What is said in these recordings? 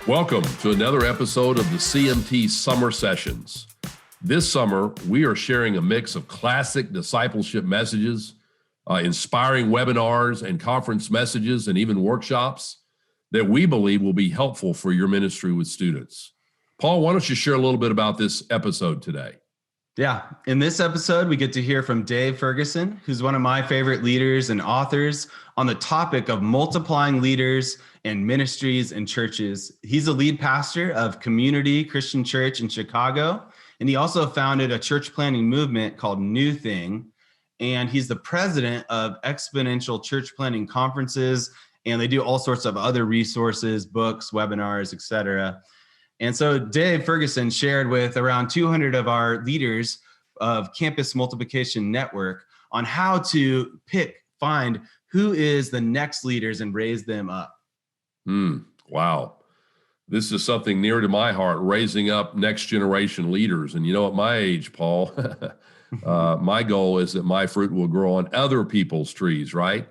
Welcome to another episode of the CMT Summer Sessions. This summer, we are sharing a mix of classic discipleship messages, inspiring webinars and conference messages, and even workshops that we believe will be helpful for your ministry with students. Paul, why don't you share a little bit about this episode today? Yeah, in this episode, we get to hear from Dave Ferguson, who's one of my favorite leaders and authors on the topic of multiplying leaders and ministries and churches. He's a lead pastor of Community Christian Church in Chicago, and he also founded a church planting movement called New Thing, and he's the president of Exponential Church Planting Conferences, and they do all sorts of other resources, books, webinars, etc. And so Dave Ferguson shared with around 200 of our leaders of Campus Multiplication Network on how to find who is the next leaders and raise them up. Wow. This is something near to my heart, raising up next generation leaders. And you know, at my age, Paul, my goal is that my fruit will grow on other people's trees, right?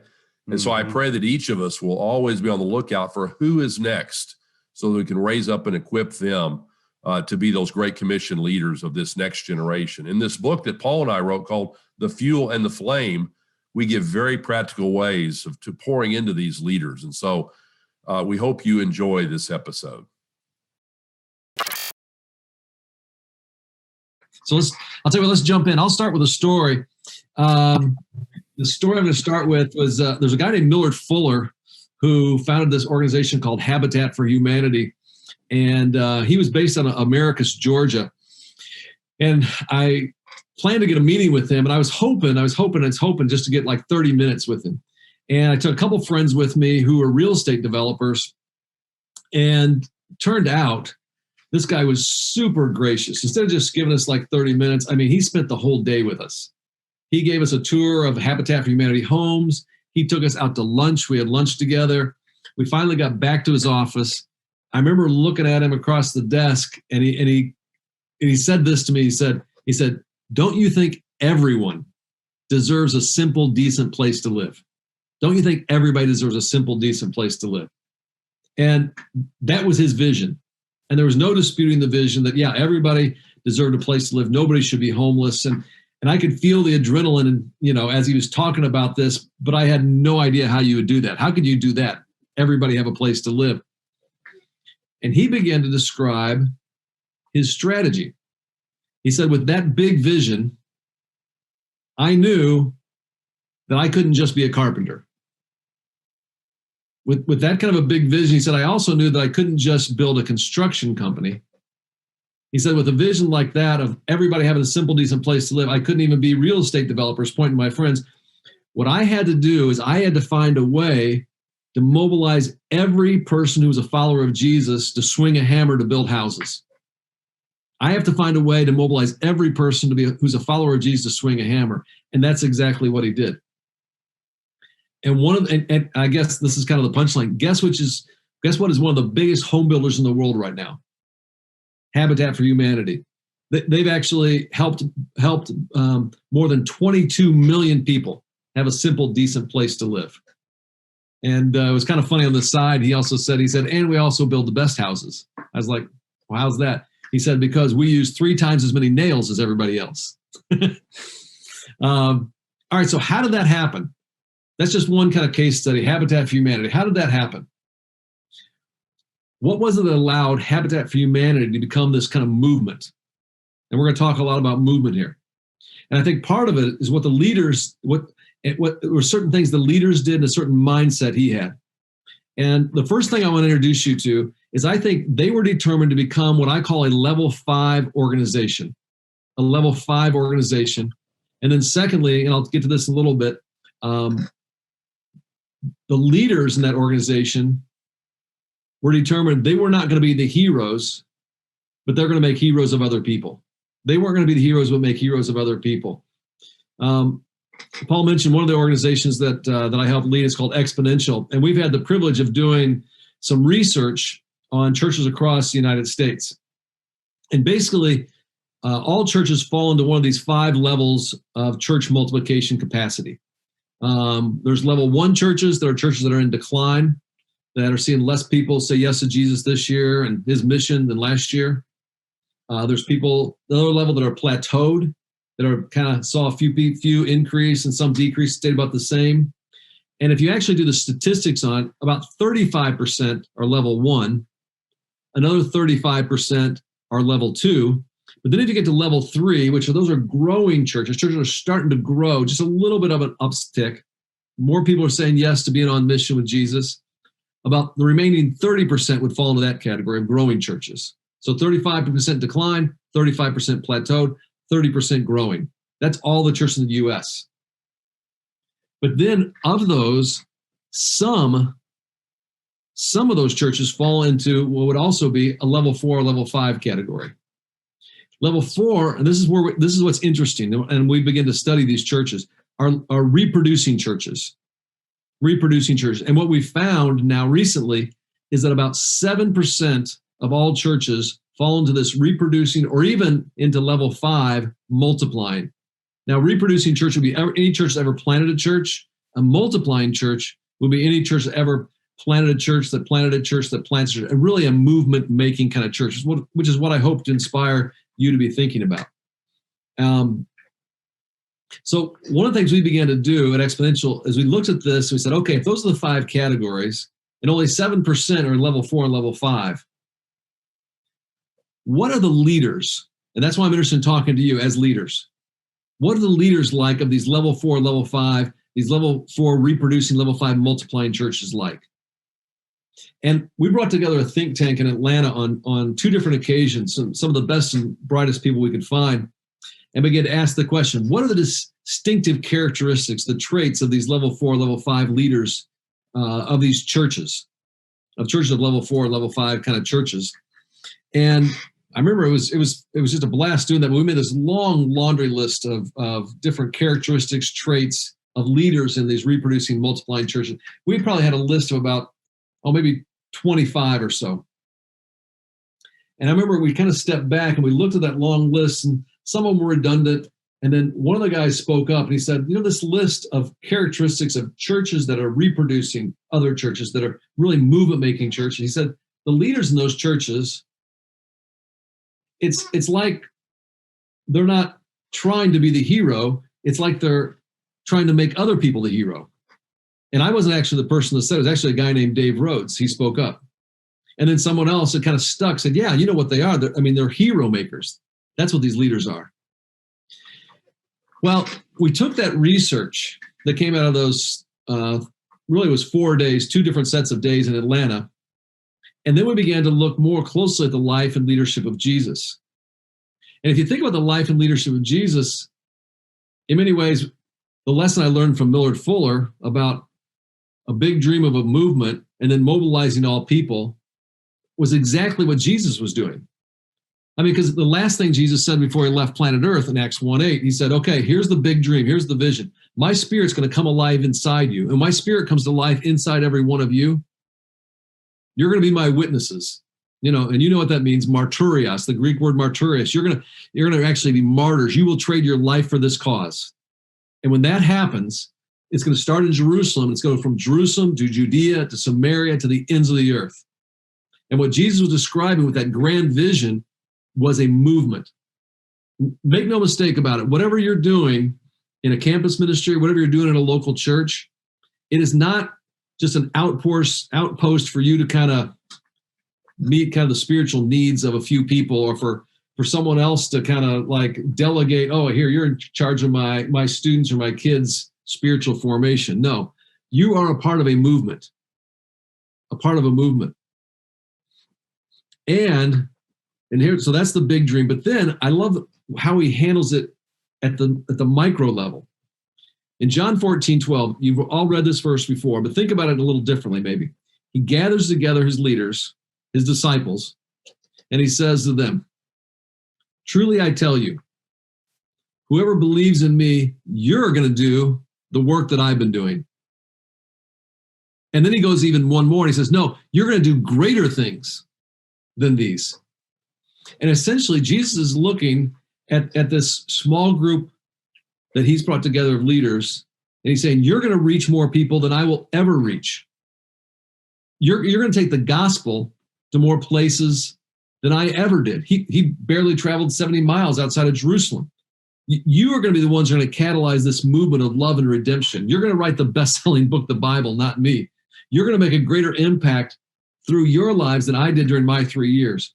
And so I pray that each of us will always be on the lookout for who is next, so that we can raise up and equip them to be those great commission leaders of this next generation. In this book that Paul and I wrote called The Fuel and the Flame, we give very practical ways to pouring into these leaders. And so we hope you enjoy this episode. So I'll tell you what, let's jump in. I'll start with a story. The story I'm going to start with was there's a guy named Millard Fuller who founded this organization called Habitat for Humanity. And he was based out of Americus, Georgia. And I planned to get a meeting with him, and I was hoping just to get like 30 minutes with him. And I took a couple friends with me who were real estate developers, and turned out this guy was super gracious. Instead of just giving us like 30 minutes, I mean, he spent the whole day with us. He gave us a tour of Habitat for Humanity homes. He took us out to lunch. We had lunch together. We finally got back to his office. I remember looking at him across the desk, and he said this to me. He said, "Don't you think everyone deserves a simple, decent place to live? Don't you think everybody deserves a simple, decent place to live?" And that was his vision. And there was no disputing the vision that, yeah, everybody deserved a place to live. Nobody should be homeless. And I could feel the adrenaline, as he was talking about this, but I had no idea how you would do that. How could you do that? Everybody have a place to live. And he began to describe his strategy. He said, with that big vision, I knew that I couldn't just be a carpenter. With that kind of a big vision, he said, I also knew that I couldn't just build a construction company. He said, with a vision like that of everybody having a simple, decent place to live, I couldn't even be real estate developers, pointing to my friends. What I had to do is I had to find a way to mobilize every person who was a follower of Jesus to swing a hammer to build houses. I have to find a way to mobilize every person who's a follower of Jesus to swing a hammer. And that's exactly what he did. And I guess this is kind of the punchline. Guess what is one of the biggest home builders in the world right now? Habitat for Humanity. They've actually helped more than 22 million people have a simple, decent place to live. And it was kind of funny on the side. He said, and we also build the best houses. I was like, well, how's that? He said, because we use 3 times as many nails as everybody else. All right, so how did that happen? That's just one kind of case study, Habitat for Humanity. How did that happen? What was it that allowed Habitat for Humanity to become this kind of movement? And we're going to talk a lot about movement here. And I think part of it is what were certain things the leaders did and a certain mindset he had. And the first thing I want to introduce you to is I think they were determined to become what I call a level 5 organization. A level 5 organization. And then secondly, and I'll get to this in a little bit, the leaders in that organization were determined they were not going to be the heroes, but they're going to make heroes of other people. They weren't going to be the heroes, but make heroes of other people. Paul mentioned one of the organizations that I helped lead is called Exponential, and we've had the privilege of doing some research on churches across the United States. And basically, all churches fall into one of these 5 levels of church multiplication capacity. There's level 1 churches that are in decline. that are seeing less people say yes to Jesus this year and his mission than last year. There's people, the other level, that are plateaued, that are kind of saw a few increase and some decrease, stayed about the same. And if you actually do the statistics on it, about 35% are level 1, another 35% are level 2. But then if you get to level 3, which those are growing churches are starting to grow, just a little bit of an uptick. More people are saying yes to being on mission with Jesus. About the remaining 30% would fall into that category of growing churches. So 35% decline, 35% plateaued, 30% growing. That's all the churches in the U.S. But then of those, some of those churches fall into what would also be a level 4 or level 5 category. Level 4, and this is what's interesting, and we begin to study these churches, are reproducing churches. And what we found now recently is that about 7% of all churches fall into this reproducing, or even into level 5, multiplying. Now, reproducing church would be any church that ever planted a church. A multiplying church would be any church that ever planted a church that planted a church that plants a church. Really a movement-making kind of church, which is what I hope to inspire you to be thinking about. So one of the things we began to do at Exponential is we looked at this, we said, okay, if those are the 5 categories, and only 7% are in level 4 and level 5, what are the leaders? And that's why I'm interested in talking to you as leaders. What are the leaders like of these level 4, level 5, these level 4 reproducing, level 5 multiplying churches like? And we brought together a think tank in Atlanta on 2 different occasions, some of the best and brightest people we could find, and began to ask the question, what are the distinctive characteristics, the traits of these level 4, level 5 leaders of these churches of level 4, level 5 kind of churches? And I remember it was just a blast doing that, but we made this long laundry list of different characteristics, traits of leaders in these reproducing, multiplying churches. We probably had a list of about, maybe 25 or so. And I remember we kind of stepped back and we looked at that long list, and some of them were redundant. And then one of the guys spoke up and he said, this list of characteristics of churches that are reproducing other churches, that are really movement-making churches, he said, the leaders in those churches, it's like they're not trying to be the hero. It's like they're trying to make other people the hero. And I wasn't actually the person that said it. It was actually a guy named Dave Rhodes. He spoke up. And then someone else that kind of stuck said, yeah, you know what they are. They're hero makers. That's what these leaders are. Well, we took that research that came out of those, really was 4 days, 2 different sets of days in Atlanta. And then we began to look more closely at the life and leadership of Jesus. And if you think about the life and leadership of Jesus, in many ways, the lesson I learned from Millard Fuller about a big dream of a movement and then mobilizing all people was exactly what Jesus was doing. Because the last thing Jesus said before he left planet Earth in Acts 1:8, he said, okay, here's the big dream. Here's the vision. My spirit's going to come alive inside you. And my spirit comes to life inside every one of you. You're going to be my witnesses. And you know what that means, martyrios, the Greek word martyrios. You're going to actually be martyrs. You will trade your life for this cause. And when that happens, it's going to start in Jerusalem. It's going from Jerusalem to Judea to Samaria to the ends of the earth. And what Jesus was describing with that grand vision was a movement. Make no mistake about it. Whatever you're doing in a campus ministry, whatever you're doing in a local church, it is not just an outpost for you to kind of meet kind of the spiritual needs of a few people, or for someone else to kind of like delegate, oh, here, you're in charge of my students or my kids' spiritual formation. No, you are a part of a movement, And here, so that's the big dream. But then I love how he handles it at the micro level. In John 14:12, you've all read this verse before, but think about it a little differently maybe. He gathers together his leaders, his disciples, and he says to them, truly I tell you, whoever believes in me, you're going to do the work that I've been doing. And then he goes even one more and he says, no, you're going to do greater things than these. And essentially, Jesus is looking at this small group that he's brought together of leaders, and he's saying, you're going to reach more people than I will ever reach. you're going to take the gospel to more places than I ever did. He barely traveled 70 miles outside of Jerusalem. You are going to be the ones who are going to catalyze this movement of love and redemption. You're going to write the best-selling book, the Bible, not me. You're going to make a greater impact through your lives than I did during my 3 years.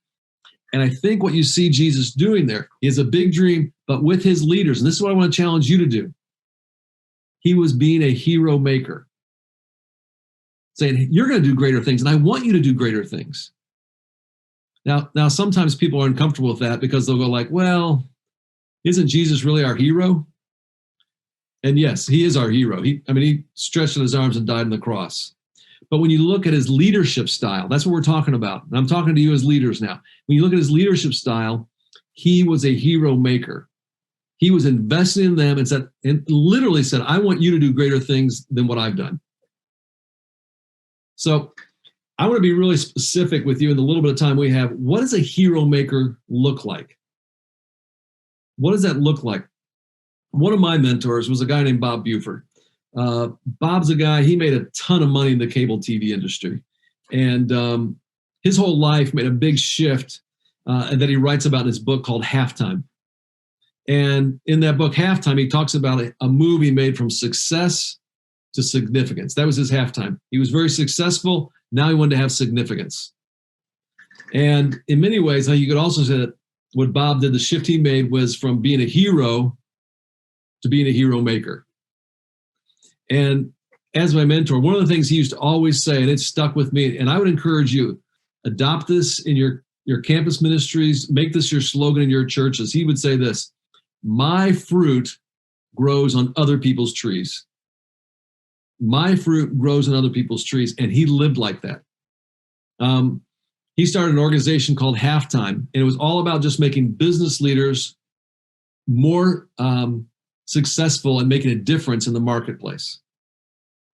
And I think what you see Jesus doing there is a big dream, but with his leaders. And this is what I want to challenge you to do. He was being a hero maker, saying, you're going to do greater things, and I want you to do greater things. Now, sometimes people are uncomfortable with that because they'll go like, well, isn't Jesus really our hero? And yes, he is our hero. He stretched out his arms and died on the cross. But when you look at his leadership style, that's what we're talking about. And I'm talking to you as leaders now. When you look at his leadership style, he was a hero maker. He was investing in them and literally said, I want you to do greater things than what I've done. So I want to be really specific with you in the little bit of time we have. What does a hero maker look like? What does that look like? One of my mentors was a guy named Bob Buford. Bob's a guy, he made a ton of money in the cable TV industry. And his whole life made a big shift that he writes about in his book called Halftime. And in that book, Halftime, he talks about a move he made from success to significance. That was his halftime. He was very successful. Now he wanted to have significance. And in many ways, you could also say that what Bob did, the shift he made was from being a hero to being a hero maker. And as my mentor, one of the things he used to always say, and it stuck with me, and I would encourage you, adopt this in your campus ministries, make this your slogan in your churches. He would say this: my fruit grows on other people's trees. My fruit grows on other people's trees. And he lived like that. He started an organization called Halftime, and it was all about just making business leaders more successful and making a difference in the marketplace.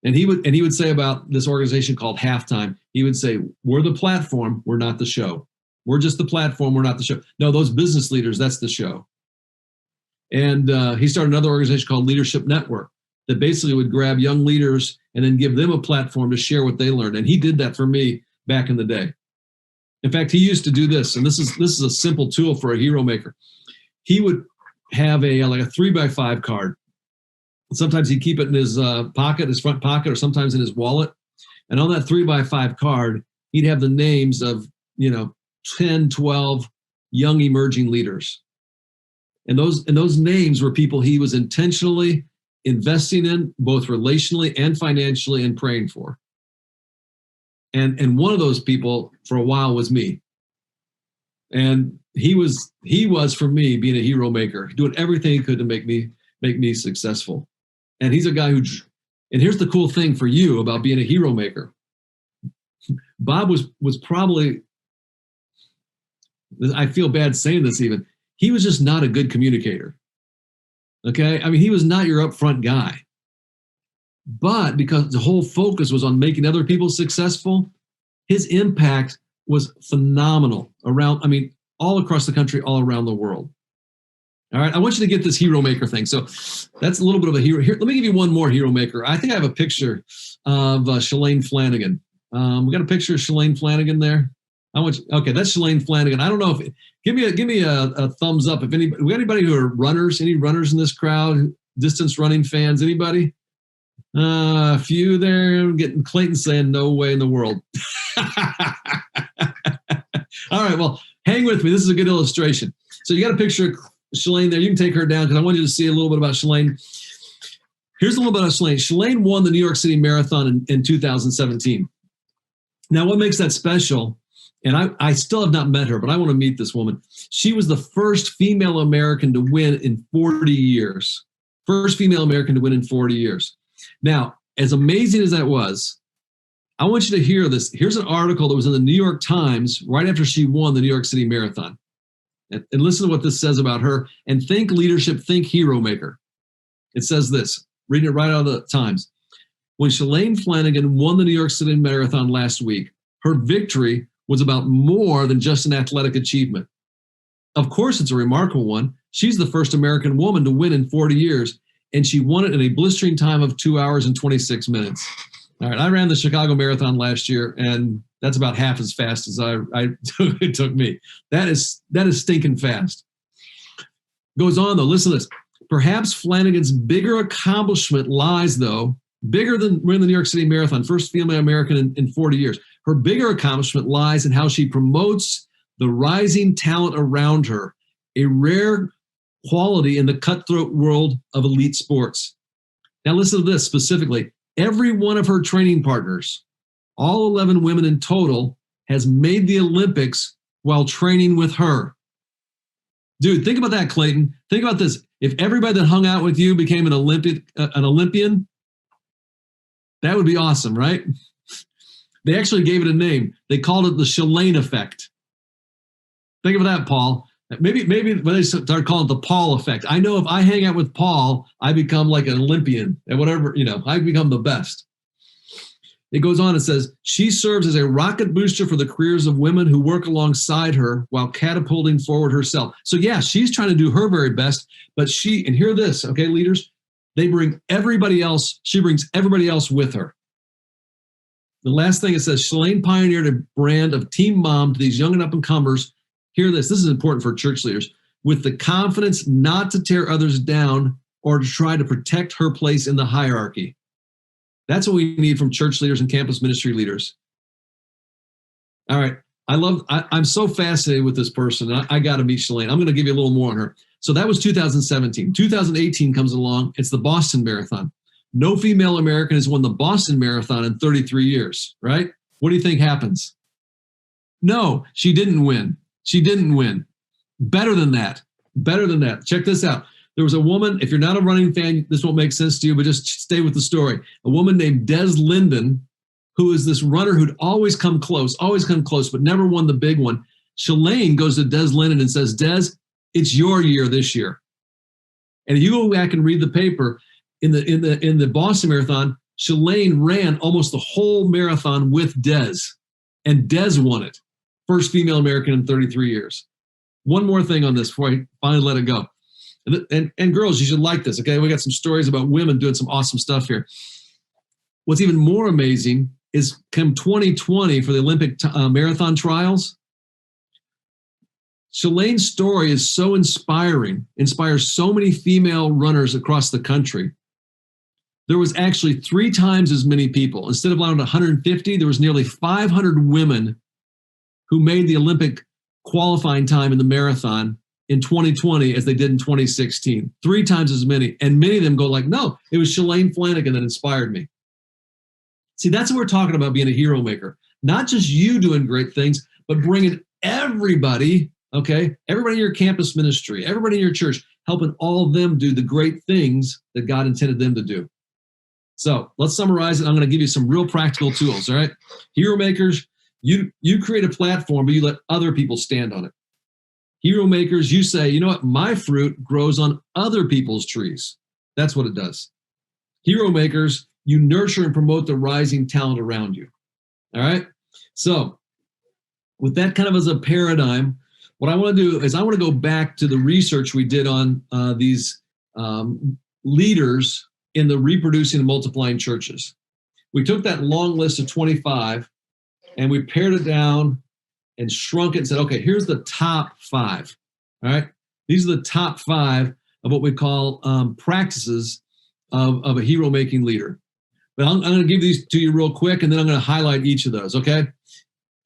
And he would say about this organization called Halftime, he would say, we're the platform, we're not the show. We're just the platform, we're not the show. No, those business leaders, that's the show. And he started another organization called Leadership Network that basically would grab young leaders and then give them a platform to share what they learned. And he did that for me back in the day. In fact, he used to do this, and this is a simple tool for a hero maker. He would have a 3x5 card. Sometimes he'd keep it in his pocket, his front pocket, or sometimes in his wallet. And on that 3x5 card, he'd have the names of 10, 12 young emerging leaders. And those names were people he was intentionally investing in, both relationally and financially, and praying for. And one of those people for a while was me. And he was for me being a hero maker, doing everything he could to make me successful. And he's a guy and here's the cool thing for you about being a hero maker. Bob was probably, I feel bad saying this even, he was just not a good communicator. Okay? I mean, he was not your upfront guy. But because the whole focus was on making other people successful, his impact was phenomenal all across the country, all around the world. All right, I want you to get this hero maker thing. So that's a little bit of a hero. Here, let me give you one more hero maker. I think I have a picture of Shalane Flanagan. We got a picture of Shalane Flanagan there. Okay, that's Shalane Flanagan. I don't know if give me a thumbs up if anybody. We got anybody who are runners? Any runners in this crowd? Distance running fans? Anybody? A few there. I'm getting Clayton saying no way in the world. All right, well, hang with me. This is a good illustration. So you got a picture of Shalane there. You can take her down because I want you to see a little bit about Shalane. Here's a little bit about Shalane. Shalane won the New York City Marathon in 2017. Now, what makes that special, and I still have not met her, but I want to meet this woman. She was the first female American to win in 40 years. First female American to win in 40 years. Now, as amazing as that was, I want you to hear this. Here's an article that was in the New York Times right after she won the New York City Marathon. And listen to what this says about her. And think leadership, think hero maker. It says this, reading it right out of the Times. When Shalane Flanagan won the New York City Marathon last week, her victory was about more than just an athletic achievement. Of course, it's a remarkable one. She's the first American woman to win in 40 years, and she won it in a blistering time of 2 hours and 26 minutes. All right. I ran the Chicago Marathon last year, and that's about half as fast as it took me. That is stinking fast. Goes on, though. Listen to this. Perhaps Flanagan's bigger accomplishment lies, though, bigger than winning the New York City Marathon, first female American in 40 years. Her bigger accomplishment lies in how she promotes the rising talent around her, a rare quality in the cutthroat world of elite sports. Now, listen to this specifically. Every one of her training partners, all 11 women in total, has made the Olympics while training with her. Dude, think about that, Clayton. Think about this. If everybody that hung out with you became an Olympian, that would be awesome, right? They actually gave it a name. They called it the Shalane effect. Think of that, Paul. Maybe when they start calling it the Paul effect. I know if I hang out with Paul, I become like an Olympian and whatever, I become the best. It goes on and says, she serves as a rocket booster for the careers of women who work alongside her while catapulting forward herself. So yeah, she's trying to do her very best, but and hear this, okay, leaders, she brings everybody else with her. The last thing it says, Shalane pioneered a brand of team mom to these young and up-and-comers. Hear this is important for church leaders, with the confidence not to tear others down or to try to protect her place in the hierarchy. That's what we need from church leaders and campus ministry leaders. All right. I'm so fascinated with this person. I got to meet Shalane. I'm going to give you a little more on her. So that was 2017. 2018 comes along. It's the Boston Marathon. No female American has won the Boston Marathon in 33 years, right? What do you think happens? No, she didn't win. She didn't win. Better than that. Check this out. There was a woman, if you're not a running fan, this won't make sense to you, but just stay with the story. A woman named Des Linden, who is this runner who'd always come close, but never won the big one. Shalane goes to Des Linden and says, Des, it's your year this year. And if you go back and read the paper, in the Boston Marathon, Shalane ran almost the whole marathon with Des, and Des won it. First female American in 33 years. One more thing on this before I finally let it go. And girls, you should like this, okay? We got some stories about women doing some awesome stuff here. What's even more amazing is come 2020 for the Olympic marathon trials, Shalane's story is so inspiring, inspires so many female runners across the country. There was actually 3 times as many people. Instead of around 150, there was nearly 500 women who made the Olympic qualifying time in the marathon in 2020 as they did in 2016. 3 times as many. And many of them go like, no, it was Shalane Flanagan that inspired me. See, that's what we're talking about, being a hero maker. Not just you doing great things, but bringing everybody, okay? Everybody in your campus ministry, everybody in your church, helping all of them do the great things that God intended them to do. So let's summarize it. I'm going to give you some real practical tools, all right? Hero makers, you create a platform, but you let other people stand on it. Hero makers, you say, you know what? My fruit grows on other people's trees. That's what it does. Hero makers, you nurture and promote the rising talent around you. All right? So with that kind of as a paradigm, what I want to do is I want to go back to the research we did on these leaders in the reproducing and multiplying churches. We took that long list of 25 and we pared it down and shrunk it and said, okay, here's the top 5. All right? These are the top 5 of what we call practices of a hero-making leader. But I'm going to give these to you real quick, and then I'm going to highlight each of those, okay?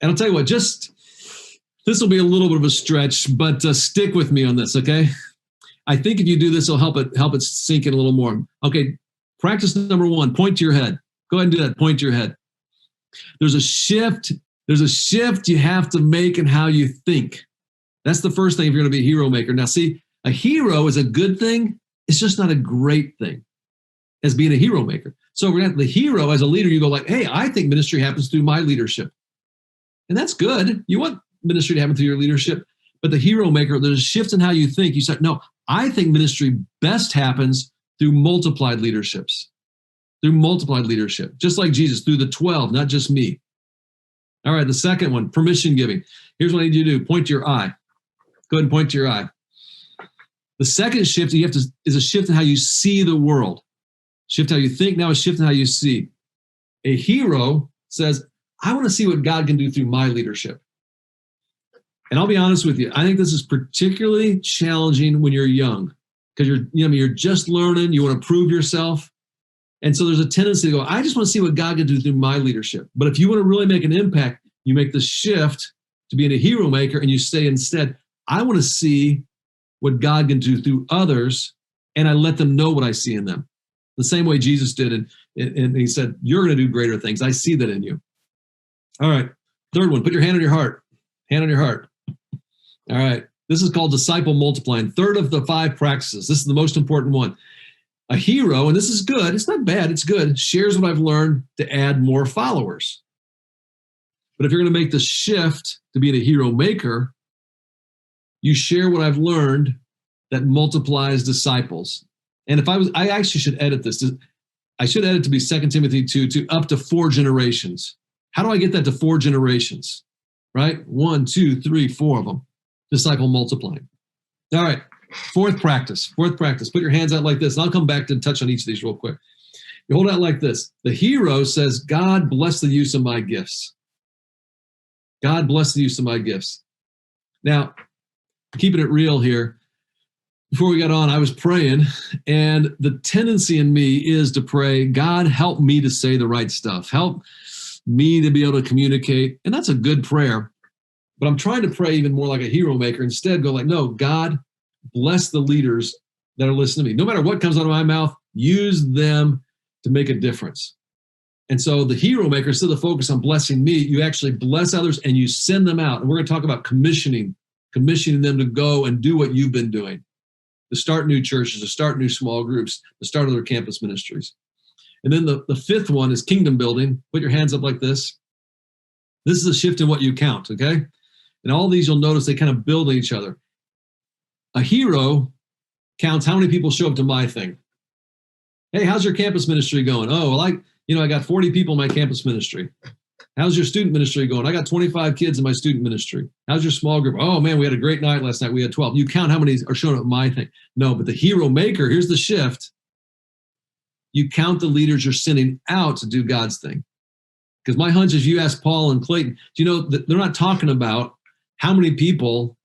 And I'll tell you what, this will be a little bit of a stretch, but stick with me on this, okay? I think if you do this, it'll help it sink in a little more. Okay, practice number 1, point to your head. Go ahead and do that, point to your head. There's a shift you have to make in how you think. That's the first thing if you're going to be a hero maker. Now, see, a hero is a good thing. It's just not a great thing as being a hero maker. So we're the hero as a leader, you go like, hey, I think ministry happens through my leadership. And that's good. You want ministry to happen through your leadership. But the hero maker, there's a shift in how you think. You say, no, I think ministry best happens through multiplied leaderships. Through multiplied leadership. Just like Jesus, through the 12, not just me. All right, the second one, permission giving. Here's what I need you to do. Point to your eye. Go ahead and point to your eye. The second shift is a shift in how you see the world. Shift how you think, now a shift in how you see. A hero says, I want to see what God can do through my leadership. And I'll be honest with you, I think this is particularly challenging when you're young, because you're just learning, you want to prove yourself. And so there's a tendency to go, I just want to see what God can do through my leadership. But if you want to really make an impact, you make the shift to being a hero maker, and you say instead, I want to see what God can do through others, and I let them know what I see in them. The same way Jesus did, and he said, you're going to do greater things. I see that in you. All right, third one, put your hand on your heart. Hand on your heart. All right, this is called disciple multiplying. Third of the 5 practices. This is the most important one. A hero, and this is good, it's not bad, it's good, shares what I've learned to add more followers. But if you're going to make the shift to being a hero maker, you share what I've learned that multiplies disciples. And I actually should edit this. I should edit to be 2 Timothy 2, to up to 4 generations. How do I get that to 4 generations? Right? 1, 2, 3, 4 of them. Disciple multiplying. All right. Fourth practice. Put your hands out like this. And I'll come back to touch on each of these real quick. You hold out like this. The hero says, God bless the use of my gifts. God bless the use of my gifts. Now, keeping it real here, before we got on, I was praying, and the tendency in me is to pray, God, help me to say the right stuff. Help me to be able to communicate. And that's a good prayer. But I'm trying to pray even more like a hero maker. Instead, go like, no, God, bless the leaders that are listening to me. No matter what comes out of my mouth, use them to make a difference. And so the hero maker, instead of focus on blessing me, you actually bless others and you send them out. And we're going to talk about commissioning them to go and do what you've been doing, to start new churches, to start new small groups, to start other campus ministries. And then the 5th one is kingdom building. Put your hands up like this. This is a shift in what you count, okay? And all these, you'll notice they kind of build on each other. A hero counts how many people show up to my thing. Hey, how's your campus ministry going? Oh, well, I got 40 people in my campus ministry. How's your student ministry going? I got 25 kids in my student ministry. How's your small group? Oh, man, we had a great night last night. We had 12. You count how many are showing up at my thing. No, but the hero maker, here's the shift. You count the leaders you're sending out to do God's thing. Because my hunch is, you ask Paul and Clayton, do you know that they're not talking about how many people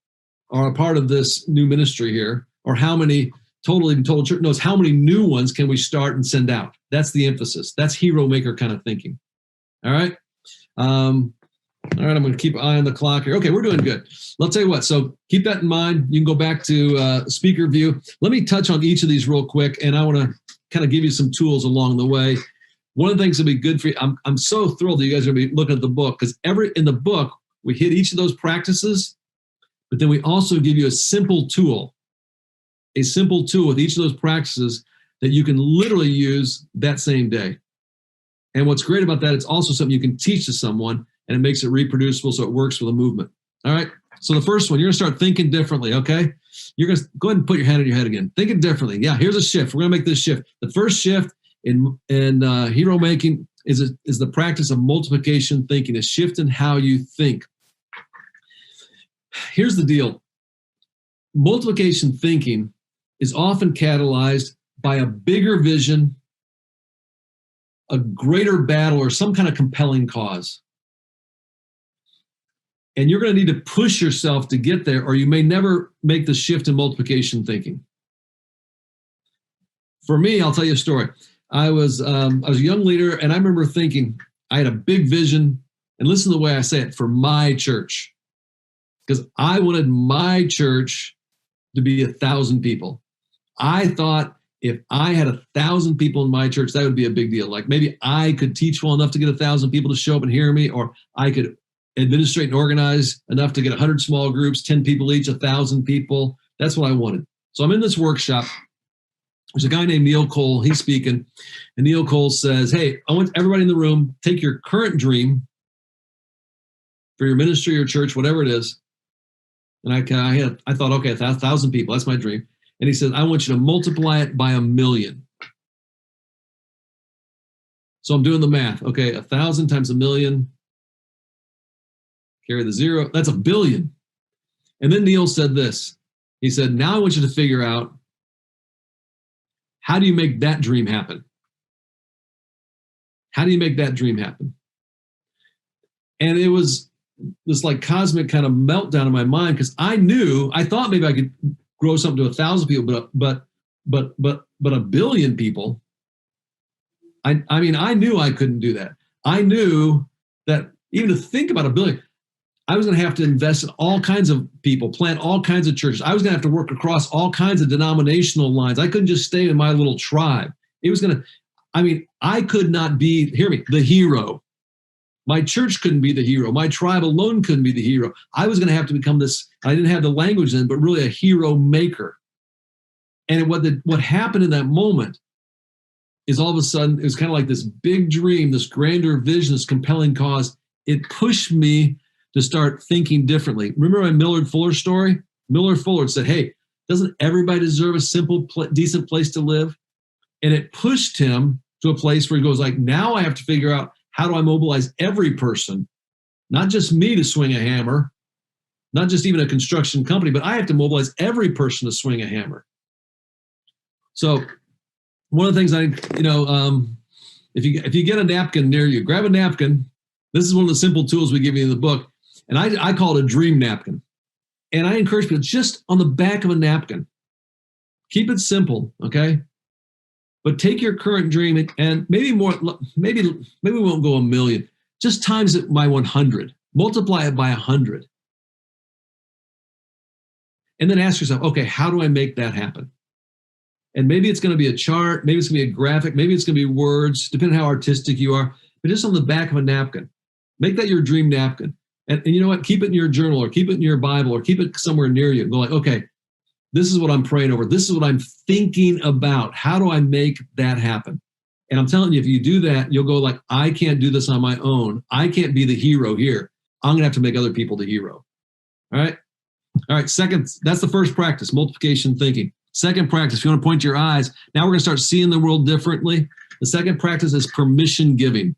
are a part of this new ministry here, or how many total church. No, it's how many new ones can we start and send out. That's the emphasis. That's hero maker kind of thinking. All right. I'm going to keep an eye on the clock here. Okay, we're doing good. I'll tell you what. So keep that in mind. You can go back to speaker view. Let me touch on each of these real quick, and I want to kind of give you some tools along the way. One of the things that'll be good for you. I'm so thrilled that you guys are going to be looking at the book, because in the book we hit each of those practices, but then we also give you a simple tool with each of those practices that you can literally use that same day. And what's great about that, it's also something you can teach to someone, and it makes it reproducible so it works for the movement. All right. So the first one, you're going to start thinking differently, okay? You're going to go ahead and put your hand on your head again. Thinking differently. Yeah, here's a shift. We're going to make this shift. The first shift in hero making is the practice of multiplication thinking, a shift in how you think. Here's the deal. Multiplication thinking is often catalyzed by a bigger vision, a greater battle, or some kind of compelling cause. And you're going to need to push yourself to get there, or you may never make the shift in multiplication thinking. For me, I'll tell you a story. I was a young leader, and I remember thinking I had a big vision, and listen to the way I say it, for my church, because I wanted my church to be 1,000 people. I thought if I had 1,000 people in my church, that would be a big deal. Like maybe I could teach well enough to get 1,000 people to show up and hear me, or I could administrate and organize enough to get 100 small groups, 10 people each, 1,000 people. That's what I wanted. So I'm in this workshop. There's a guy named Neil Cole. He's speaking. And Neil Cole says, hey, I want everybody in the room, take your current dream for your ministry or church, whatever it is. And I thought, okay, 1,000 people, that's my dream. And he said, I want you to multiply it by 1,000,000. So I'm doing the math. Okay, 1,000 times 1,000,000. Carry the zero. That's 1 billion. And then Neil said this. He said, now I want you to figure out, how do you make that dream happen? How do you make that dream happen? And it was this like cosmic kind of meltdown in my mind, because I thought maybe I could grow something to 1,000 people, but a billion people. I mean, I knew I couldn't do that. I knew that even to think about a billion, I was going to have to invest in all kinds of people, plant all kinds of churches. I was going to have to work across all kinds of denominational lines. I couldn't just stay in my little tribe. It was going to, I mean, I could not be, hear me, the hero. My church couldn't be the hero. My tribe alone couldn't be the hero. I was going to have to become this, I didn't have the language then, but really a hero maker. And what happened in that moment is all of a sudden, it was kind of like this big dream, this grander vision, this compelling cause. It pushed me to start thinking differently. Remember my Millard Fuller story? Millard Fuller said, hey, doesn't everybody deserve a simple, decent place to live? And it pushed him to a place where he goes like, now I have to figure out, how do I mobilize every person, not just me to swing a hammer, not just even a construction company, but I have to mobilize every person to swing a hammer. So one of the things if you get a napkin near you, grab a napkin. This is one of the simple tools we give you in the book. And I call it a dream napkin. And I encourage people just on the back of a napkin, keep it simple, okay? But take your current dream and maybe more, maybe we won't go 1,000,000. Just times it by 100. Multiply it by 100. And then ask yourself, okay, how do I make that happen? And maybe it's going to be a chart, maybe it's going to be a graphic, maybe it's going to be words, depending on how artistic you are, but just on the back of a napkin. Make that your dream napkin. And you know what? Keep it in your journal or keep it in your Bible or keep it somewhere near you. Go like, okay, this is what I'm praying over. This is what I'm thinking about. How do I make that happen? And I'm telling you, if you do that, you'll go like, I can't do this on my own. I can't be the hero here. I'm going to have to make other people the hero. All right? All right, second, that's the first practice, multiplication thinking. Second practice, if you want to point your eyes, now we're going to start seeing the world differently. The second practice is permission giving.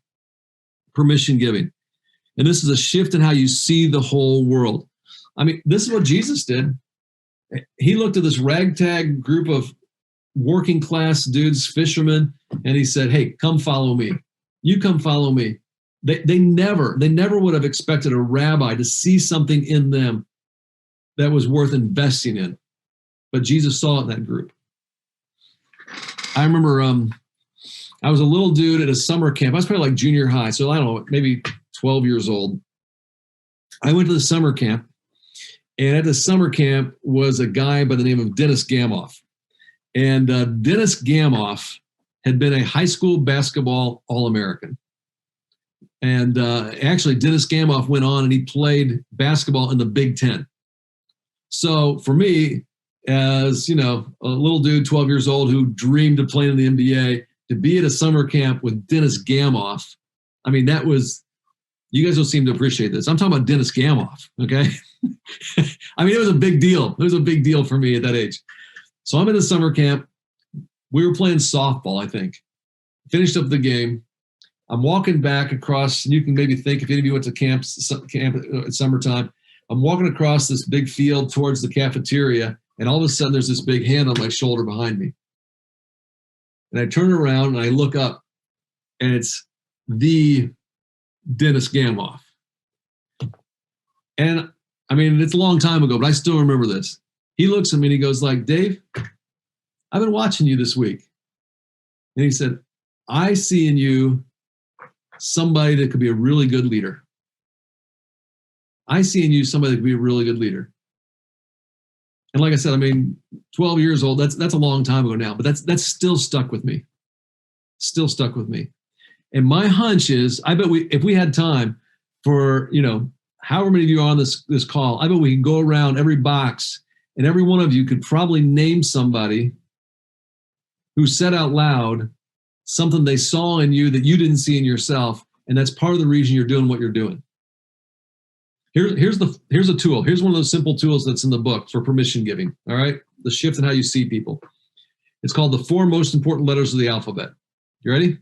Permission giving. And this is a shift in how you see the whole world. I mean, this is what Jesus did. He looked at this ragtag group of working class dudes, fishermen, and he said, hey, come follow me. You come follow me. They never would have expected a rabbi to see something in them that was worth investing in. But Jesus saw it in that group. I remember I was a little dude at a summer camp. I was probably like junior high, so I don't know, maybe 12 years old. I went to the summer camp, and at the summer camp was a guy by the name of Dennis Gamoff. And Dennis Gamoff had been a high school basketball All-American. And actually, Dennis Gamoff went on and he played basketball in the Big Ten. So for me, as you know, a little dude, 12 years old, who dreamed of playing in the NBA, to be at a summer camp with Dennis Gamoff, I mean, that was, you guys don't seem to appreciate this. I'm talking about Dennis Gamoff, okay? I mean, it was a big deal. It was a big deal for me at that age. So I'm in the summer camp. We were playing softball, I think. Finished up the game. I'm walking back across, and you can maybe think if any of you went to camp at summertime, I'm walking across this big field towards the cafeteria, and all of a sudden there's this big hand on my shoulder behind me. And I turn around and I look up, and it's the Dennis Gamoff. And I mean, it's a long time ago, but I still remember this. He looks at me and he goes like, Dave, I've been watching you this week. And he said, I see in you somebody that could be a really good leader. I see in you somebody that could be a really good leader. And like I said, I mean, 12 years old, that's a long time ago now, but that's still stuck with me. Still stuck with me. And my hunch is, I bet if we had time for, you know, however many of you are on this call, I bet we could go around every box and every one of you could probably name somebody who said out loud something they saw in you that you didn't see in yourself. And that's part of the reason you're doing what you're doing. Here's a tool. Here's one of those simple tools that's in the book for permission giving. All right. The shift in how you see people. It's called the 4 most important letters of the alphabet. You ready?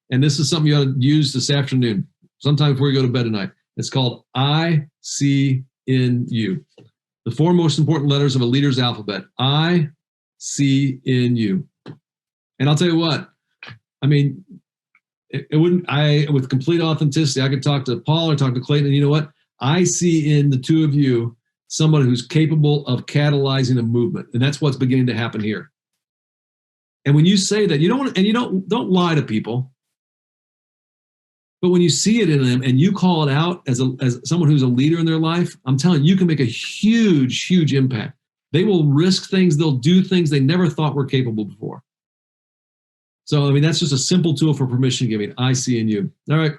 And this is something you ought to use this afternoon, sometime before you go to bed tonight. It's called I see in you. The 4 most important letters of a leader's alphabet. I see in you. And I'll tell you what, I mean, it wouldn't, with complete authenticity, I could talk to Paul or talk to Clayton, and you know what? I see in the two of you somebody who's capable of catalyzing a movement, and that's what's beginning to happen here. And when you say that, you don't lie to people, but when you see it in them and you call it out as someone who's a leader in their life, I'm telling you, you can make a huge, huge impact. They will risk things, they'll do things they never thought were capable before. So, I mean, that's just a simple tool for permission giving. I see in you. All right.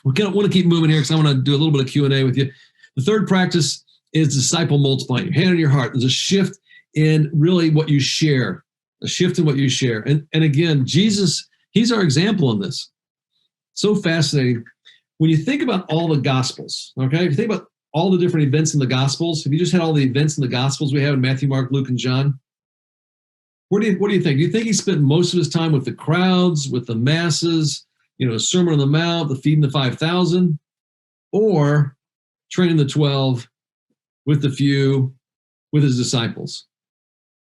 We want to keep moving here because I want to do a little bit of Q&A with you. The third practice is disciple multiplying. Your hand on your heart. There's a shift in really what you share, a shift in what you share. And again, Jesus, he's our example in this. So fascinating. When you think about all the Gospels, okay, if you think about all the different events in the Gospels, if you just had all the events in the Gospels we have in Matthew, Mark, Luke, and John, what do you think? Do you think he spent most of his time with the crowds, with the masses, the Sermon on the Mount, the feeding the 5,000, or training the 12 with the few, with his disciples?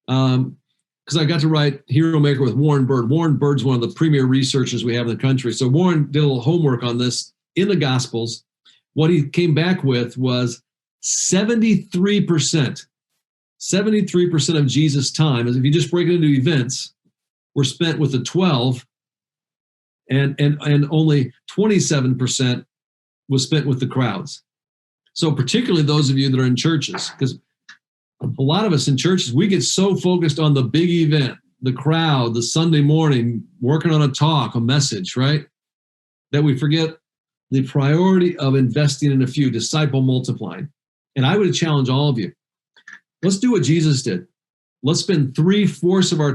Because I got to write Hero Maker with Warren Bird. Warren Bird's one of the premier researchers we have in the country. So Warren did a little homework on this in the Gospels. What he came back with was 73% of Jesus' time, as if you just break it into events, were spent with the 12, and only 27% was spent with the crowds. So particularly those of you that are in churches, because a lot of us in churches, we get so focused on the big event, the crowd, the Sunday morning, working on a talk, a message, right? That we forget the priority of investing in a few, disciple multiplying. And I would challenge all of you, let's do what Jesus did. Let's spend 3/4 of our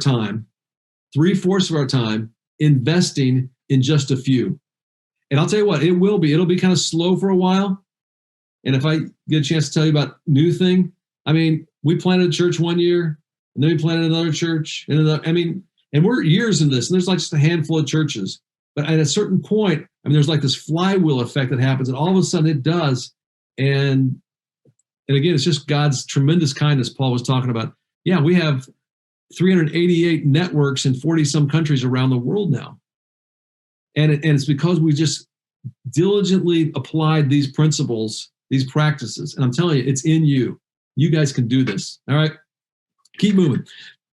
time investing in just a few. And I'll tell you what, it'll be kind of slow for a while. And if I get a chance to tell you about new thing, I mean, we planted a church one year, and then we planted another church, and we're years in this, and there's like just a handful of churches. But at a certain point, there's like this flywheel effect that happens, and all of a sudden it does. And again, it's just God's tremendous kindness Paul was talking about. Yeah, we have 388 networks in 40-some countries around the world now. And it's because we just diligently applied these principles, these practices. And I'm telling you, it's in you. You guys can do this. All right. Keep moving.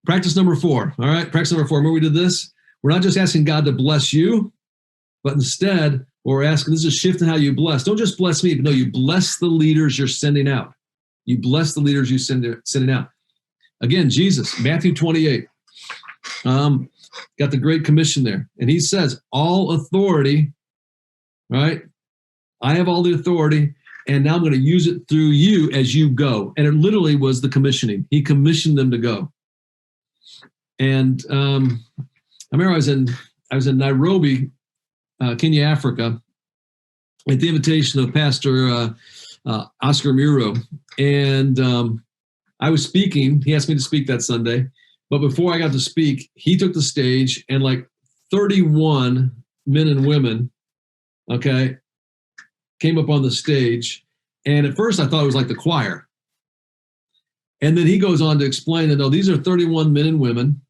Practice number 4. All right. Practice number 4. Remember we did this? We're not just asking God to bless you, but instead what we're asking, this is a shift in how you bless. Don't just bless me, but no, you bless the leaders you're sending out. You bless the leaders you sending out. Again, Jesus, Matthew 28. Got the Great Commission there. And he says, all authority, right? I have all the authority, and now I'm going to use it through you as you go. And it literally was the commissioning. He commissioned them to go. And I remember I was in Nairobi, Kenya, Africa, at the invitation of Pastor Oscar Muro. And I was speaking. He asked me to speak that Sunday. But before I got to speak, he took the stage, and like 31 men and women, okay, came up on the stage. And at first I thought it was like the choir. And then he goes on to explain that, no, these are 31 men and women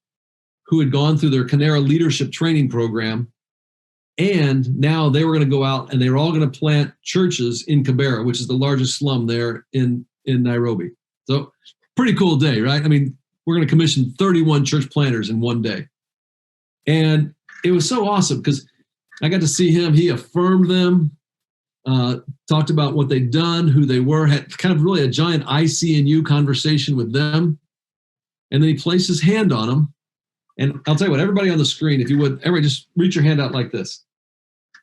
who had gone through their Canera leadership training program. And now they were going to go out and they were all going to plant churches in Kibera, which is the largest slum there in Nairobi. So pretty cool day, right? We're going to commission 31 church planters in one day. And it was so awesome because I got to see him. He affirmed them, talked about what they'd done, who they were, had kind of really a giant I see in you conversation with them. And then he placed his hand on them. And I'll tell you what, everybody on the screen, if you would, everybody just reach your hand out like this.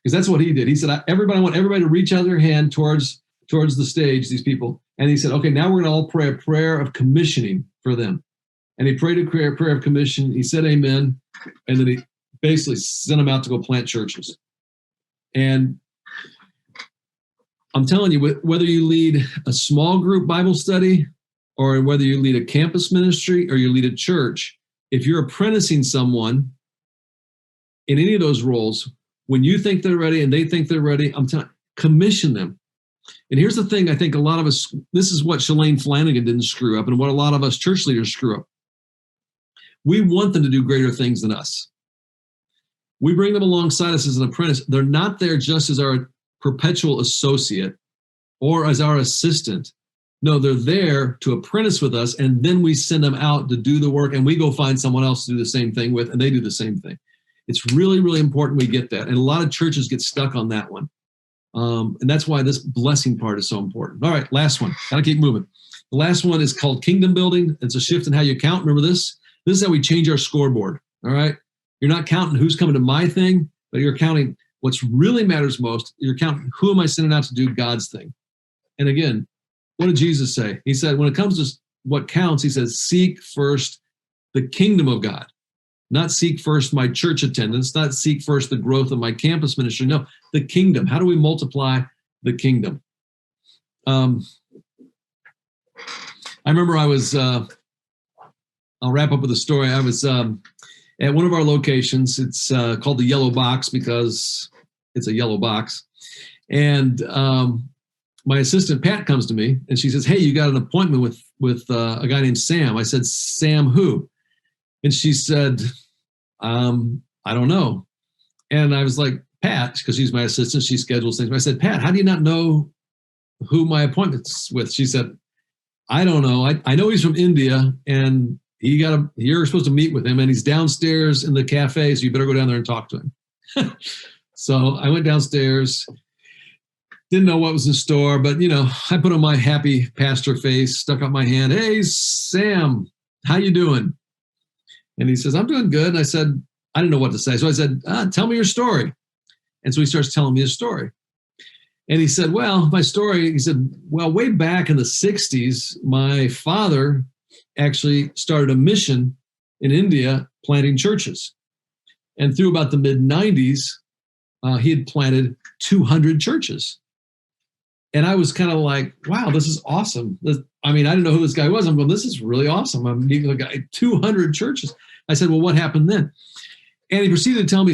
Because that's what he did. He said, I want everybody to reach out their hand towards the stage, these people. And he said, okay, now we're going to all pray a prayer of commissioning for them. And he prayed a prayer of commission. He said amen. And then he basically sent them out to go plant churches. And I'm telling you, whether you lead a small group Bible study or whether you lead a campus ministry or you lead a church, if you're apprenticing someone in any of those roles, when you think they're ready and they think they're ready, I'm telling you, commission them. And here's the thing, I think a lot of us, this is what Shalane Flanagan didn't screw up and what a lot of us church leaders screw up. We want them to do greater things than us. We bring them alongside us as an apprentice. They're not there just as our perpetual associate or as our assistant. No, they're there to apprentice with us, and then we send them out to do the work, and we go find someone else to do the same thing with, and they do the same thing. It's really, really important we get that. And a lot of churches get stuck on that one. And that's why this blessing part is so important. All right, last one. Gotta keep moving. The last one is called kingdom building. It's a shift in how you count. Remember this? This is how we change our scoreboard. All right? You're not counting who's coming to my thing, but you're counting what's really matters most. You're counting who am I sending out to do God's thing. And again, what did Jesus say? He said, when it comes to what counts, he says, seek first the kingdom of God. Not seek first my church attendance, not seek first the growth of my campus ministry. No, the kingdom. How do we multiply the kingdom? I remember I was, I'll wrap up with a story. I was at one of our locations. It's called the Yellow Box because it's a yellow box. And my assistant, Pat, comes to me and she says, hey, you got an appointment with a guy named Sam. I said, Sam who? And she said, I don't know. And I was like, Pat, because she's my assistant, she schedules things. But I said, Pat, how do you not know who my appointment's with? She said, I don't know. I know he's from India, and you're supposed to meet with him, and he's downstairs in the cafe, so you better go down there and talk to him. So I went downstairs, didn't know what was in store, but I put on my happy pastor face, stuck up my hand. Hey, Sam, how you doing? And he says, I'm doing good. And I said, I didn't know what to say. So I said, tell me your story. And so he starts telling me his story. And he said, well, my story, he said, well, way back in the 60s, my father actually started a mission in India planting churches. And through about the mid-90s, he had planted 200 churches. And I was kind of like, wow, this is awesome. I mean, I didn't know who this guy was. I'm going, this is really awesome. I'm meeting a guy, 200 churches. I said, well, what happened then? And he proceeded to tell me,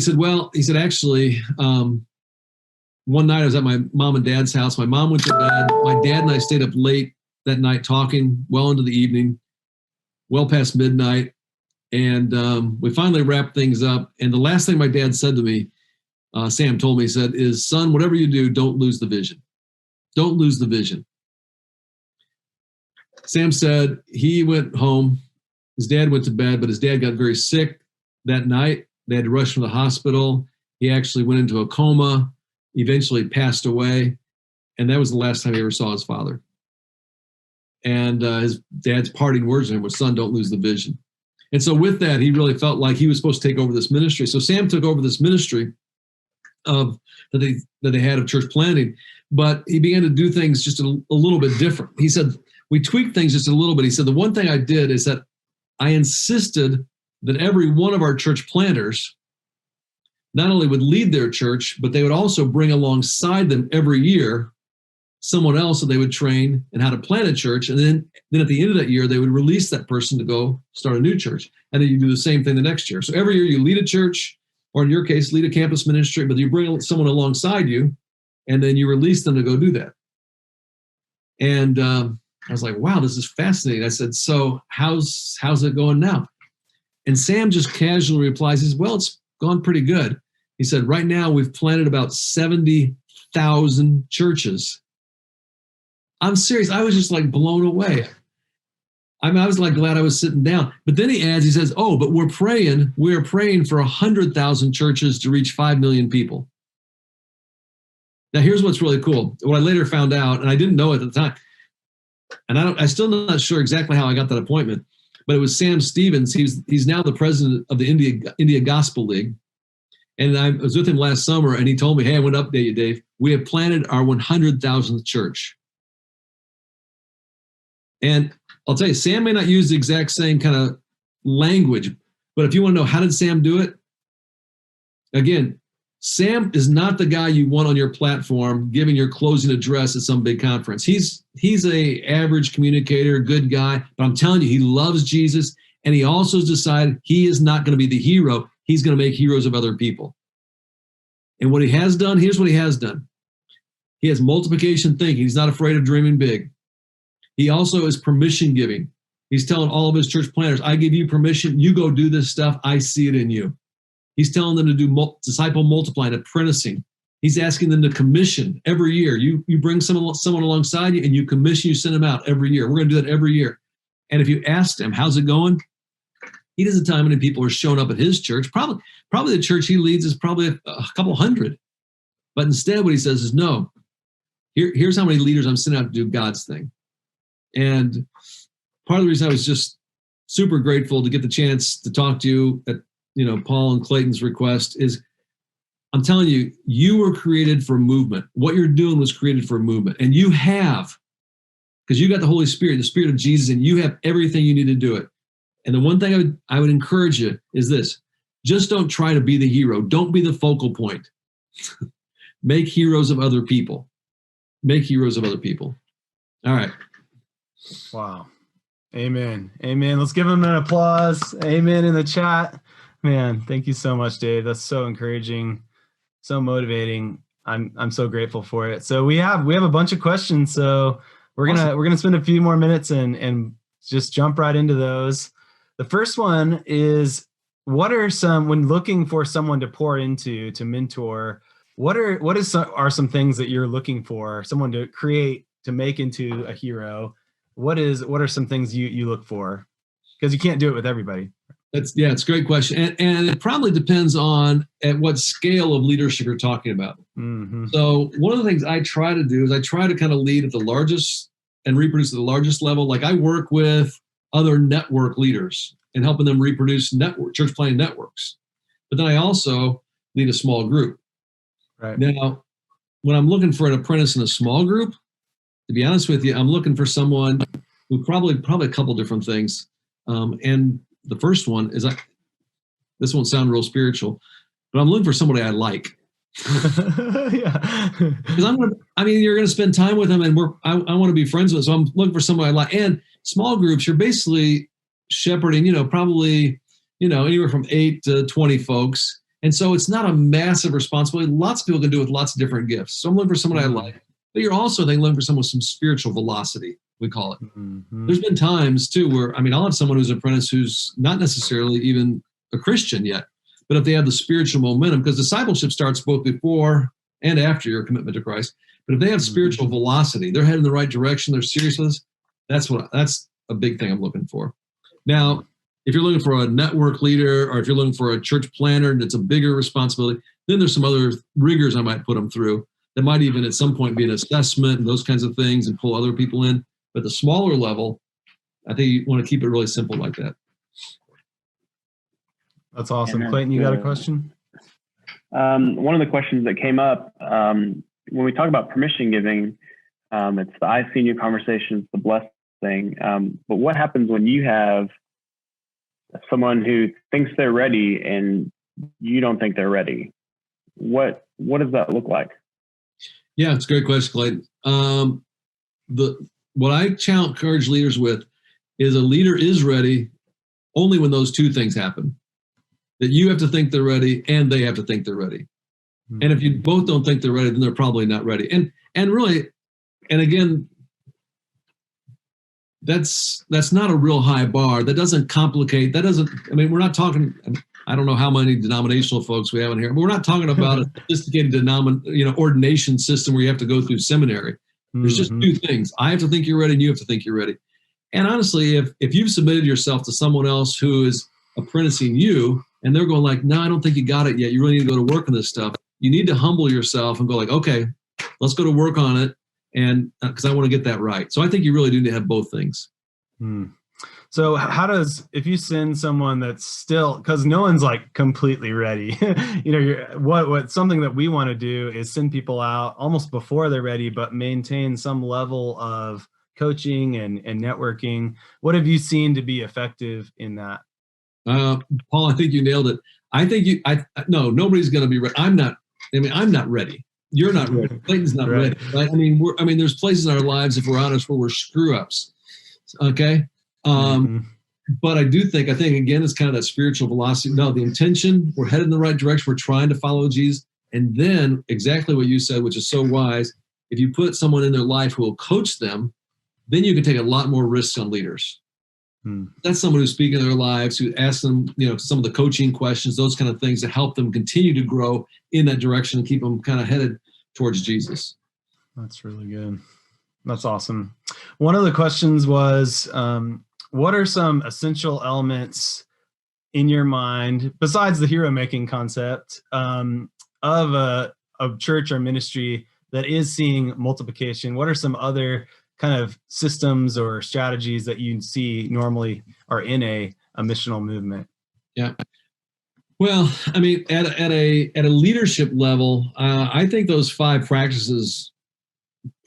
he said, actually, one night I was at my mom and dad's house. My mom went to bed. My dad and I stayed up late that night talking well into the evening, well past midnight. And we finally wrapped things up. And the last thing my dad said to me, Sam told me, he said, is, son, whatever you do, don't lose the vision. Don't lose the vision. Sam said he went home. His dad went to bed, but his dad got very sick that night. They had to rush him to the hospital. He actually went into a coma, eventually passed away. And that was the last time he ever saw his father. And his dad's parting words to him was, son, don't lose the vision. And so with that, he really felt like he was supposed to take over this ministry. So Sam took over this ministry that they had of church planting, but he began to do things just a little bit different. He said, we tweaked things just a little bit. He said, the one thing I did is that I insisted that every one of our church planters not only would lead their church, but they would also bring alongside them every year someone else that they would train in how to plant a church. And then at the end of that year, they would release that person to go start a new church. And then you do the same thing the next year. So every year you lead a church, or in your case, lead a campus ministry, but you bring someone alongside you, and then you release them to go do that. And I was like, wow, this is fascinating. I said, so how's it going now? And Sam just casually replies, he says, well, it's gone pretty good. He said, right now we've planted about 70,000 churches. I'm serious. I was just like blown away. I mean, I was like glad I was sitting down. But then he adds, he says, oh, but we're praying for 100,000 churches to reach 5 million people. Now, here's what's really cool. What I later found out, and I didn't know at the time, and I'm still not sure exactly how I got that appointment, but it was Sam Stevens. He's now the president of the India Gospel League. And I was with him last summer, and he told me, hey, I want to update you, Dave. We have planted our 100,000th church. And I'll tell you, Sam may not use the exact same kind of language, but if you want to know how did Sam do it, again, Sam is not the guy you want on your platform giving your closing address at some big conference. He's a average communicator, good guy, but I'm telling you, he loves Jesus, and he also has decided he is not going to be the hero. He's going to make heroes of other people. And what he has done, here's what he has done. He has multiplication thinking. He's not afraid of dreaming big. He also is permission giving. He's telling all of his church planners, I give you permission. You go do this stuff. I see it in you. He's telling them to do disciple multiplying, apprenticing. He's asking them to commission every year. You bring someone alongside you and you commission, you send them out every year. We're going to do that every year. And if you asked him, how's it going? He doesn't tell how many people are showing up at his church. Probably the church he leads is probably a couple hundred. But instead what he says is, no, here's how many leaders I'm sending out to do God's thing. And part of the reason I was just super grateful to get the chance to talk to you at, Paul and Clayton's request is, I'm telling you, you were created for movement. What you're doing was created for movement. And you have, because you got the Holy Spirit, the Spirit of Jesus, and you have everything you need to do it. And the one thing I would encourage you is this: just don't try to be the hero. Don't be the focal point. Make heroes of other people. Make heroes of other people. All right. Wow. Amen. Amen. Let's give him an applause. Amen in the chat. Man, thank you so much, Dave. That's so encouraging, so motivating. I'm so grateful for it. So we have a bunch of questions. So we're gonna spend a few more minutes and just jump right into those. The first one is, what are when looking for someone to pour into, to mentor, what are some things that you're looking for, someone to create, to make into a hero? What are some things you look for? Because you can't do it with everybody. It's a great question. And it probably depends on at what scale of leadership you're talking about. Mm-hmm. So one of the things I try to do is I try to kind of lead at the largest and reproduce at the largest level. Like I work with other network leaders and helping them reproduce church planting networks. But then I also lead a small group. Right. Now, when I'm looking for an apprentice in a small group, to be honest with you, I'm looking for someone who probably a couple different things. And the first one is, this won't sound real spiritual, but I'm looking for somebody I like. Yeah. Because you're going to spend time with them, and I want to be friends with them. So I'm looking for somebody I like. And small groups, you're basically shepherding, probably, anywhere from 8 to 20 folks. And so it's not a massive responsibility. Lots of people can do it with lots of different gifts. So I'm looking for somebody I like. But you're also looking for someone with some spiritual velocity, we call it. Mm-hmm. There's been times too where, I'll have someone who's an apprentice who's not necessarily even a Christian yet, but if they have the spiritual momentum, because discipleship starts both before and after your commitment to Christ. But if they have spiritual velocity, they're heading in the right direction, they're serious with us, that's a big thing I'm looking for. Now, if you're looking for a network leader, or if you're looking for a church planner and it's a bigger responsibility, then there's some other rigors I might put them through. That might even at some point be an assessment and those kinds of things and pull other people in. But the smaller level, I think you want to keep it really simple like that. That's awesome. Clayton, you got a question? One of the questions that came up when we talk about permission giving, it's the I've seen you conversation, it's the blessed thing. But what happens when you have someone who thinks they're ready and you don't think they're ready? What does that look like? Yeah, it's a great question, Clayton. What I encourage leaders with is a leader is ready only when those two things happen. That you have to think they're ready and they have to think they're ready. Mm-hmm. And if you both don't think they're ready, then they're probably not ready. And really, and again, that's not a real high bar. That doesn't complicate. We're not talking, I don't know how many denominational folks we have in here, but we're not talking about a sophisticated ordination system where you have to go through seminary. There's just two things. I have to think you're ready and you have to think you're ready. And honestly, if you've submitted yourself to someone else who is apprenticing you and they're going like, no, I don't think you got it yet. You really need to go to work on this stuff. You need to humble yourself and go like, okay, let's go to work on it. And because I want to get that right. So I think you really do need to have both things. So if you send someone that's still, because no one's like completely ready, what something that we want to do is send people out almost before they're ready, but maintain some level of coaching and networking. What have you seen to be effective in that? Paul, I think you nailed it. I think no, nobody's going to be ready. I'm not ready. You're not ready. Clayton's not ready. Right? There's places in our lives, if we're honest, where we're screw ups. Okay. But I think again, it's kind of that spiritual velocity. No, the intention, we're headed in the right direction. We're trying to follow Jesus. And then exactly what you said, which is so wise. If you put someone in their life who will coach them, then you can take a lot more risks on leaders. That's someone who's speaking in their lives, who asks them, some of the coaching questions, those kind of things to help them continue to grow in that direction and keep them kind of headed towards Jesus. That's really good. That's awesome. One of the questions was, what are some essential elements in your mind, besides the hero making concept, of a church or ministry that is seeing multiplication? What are some other kind of systems or strategies that you see normally are in a missional movement? Yeah. Well, I mean, at a leadership level, I think those 5 practices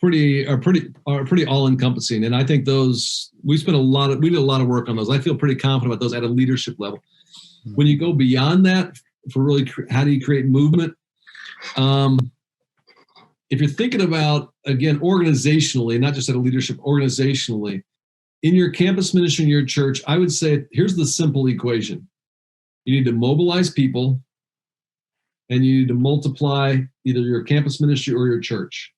are pretty all encompassing, and I think those we did a lot of work on those. I feel pretty confident about those at a leadership level. When you go beyond that, for really how do you create movement? If you're thinking about, again, organizationally, not just at a leadership, organizationally, in your campus ministry, in your church, I would say, here's the simple equation. You need to mobilize people, and you need to multiply either your campus ministry or your church.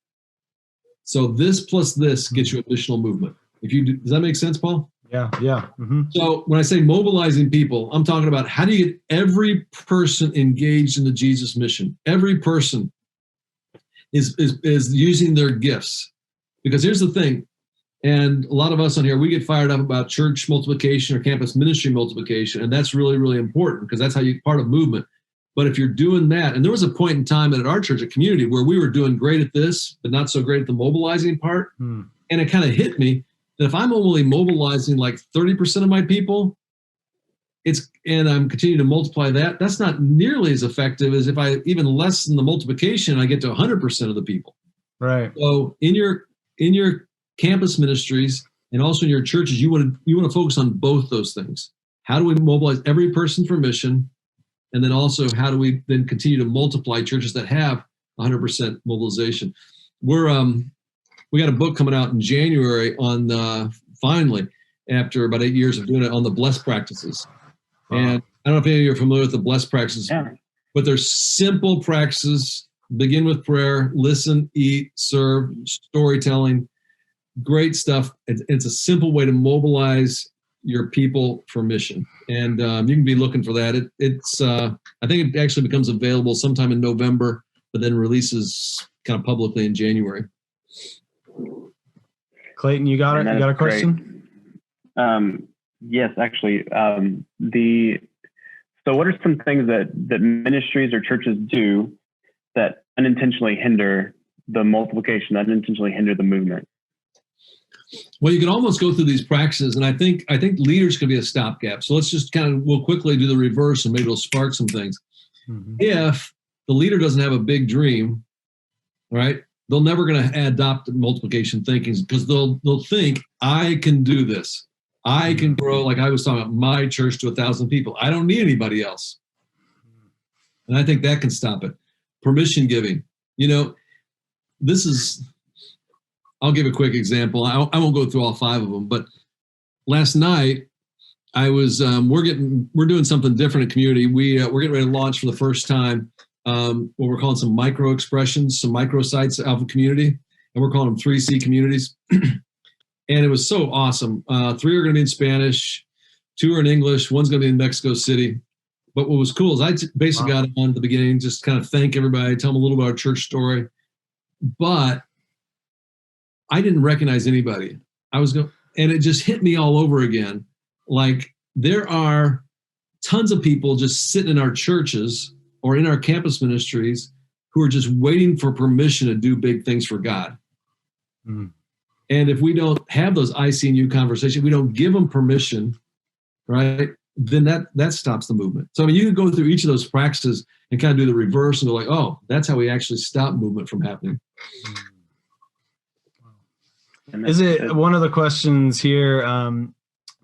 So this plus this gets you a missional movement. Does that make sense, Paul? Yeah. Mm-hmm. So when I say mobilizing people, I'm talking about how do you get every person engaged in the Jesus mission? Every person is using their gifts. Because here's the thing, and a lot of us on here, we get fired up about church multiplication or campus ministry multiplication, and that's really, really important because that's how you part of movement. But if you're doing that, and there was a point in time at our church, a community, where we were doing great at this, but not so great at the mobilizing part, and it kind of hit me that if I'm only mobilizing like 30% of my people, and I'm continuing to multiply that, that's not nearly as effective as if I even lessen the multiplication, I get to 100% of the people. Right. So in your campus ministries and also in your churches, you want to focus on both those things. How do we mobilize every person for mission? And then also, how do we then continue to multiply churches that have 100% mobilization? We got a book coming out in January on finally, after about 8 years of doing it, on the blessed practices. And I don't know if any of you are familiar with the blessed practices, but they're simple practices. Begin with prayer, listen, eat, serve, storytelling, great stuff. It's a simple way to mobilize your people for mission. And you can be looking for that. I think it actually becomes available sometime in November, but then releases kind of publicly in January. Clayton, you got it? You got a question? Yes, actually. So what are some things that ministries or churches do that unintentionally hinder the multiplication, that unintentionally hinder the movement? Well, you can almost go through these practices, and I think leaders can be a stopgap. So let's just we'll quickly do the reverse, and maybe it'll spark some things. Mm-hmm. If the leader doesn't have a big dream, right, they're never going to adopt multiplication thinking, because they'll think, I can do this. I can grow, like I was talking about, my church to 1,000 people. I don't need anybody else. And I think that can stop it. Permission giving. I'll give a quick example. I won't go through all 5 of them, but last night I was, we're doing something different in community. We're getting ready to launch for the first time what we're calling some micro expressions, some micro sites out of community, and we're calling them 3C communities. And it was so awesome. 3 are going to be in Spanish, 2 are in English, 1's going to be in Mexico City. But what was cool is I basically got on at the beginning, just kind of thank everybody, tell them a little about our church story. But I didn't recognize anybody. And it just hit me all over again. Like, there are tons of people just sitting in our churches or in our campus ministries who are just waiting for permission to do big things for God. Mm. And if we don't have those I see in you conversations, we don't give them permission, right? Then that stops the movement. So, I mean, you can go through each of those practices and kind of do the reverse and go like, oh, that's how we actually stop movement from happening. Is it one of the questions here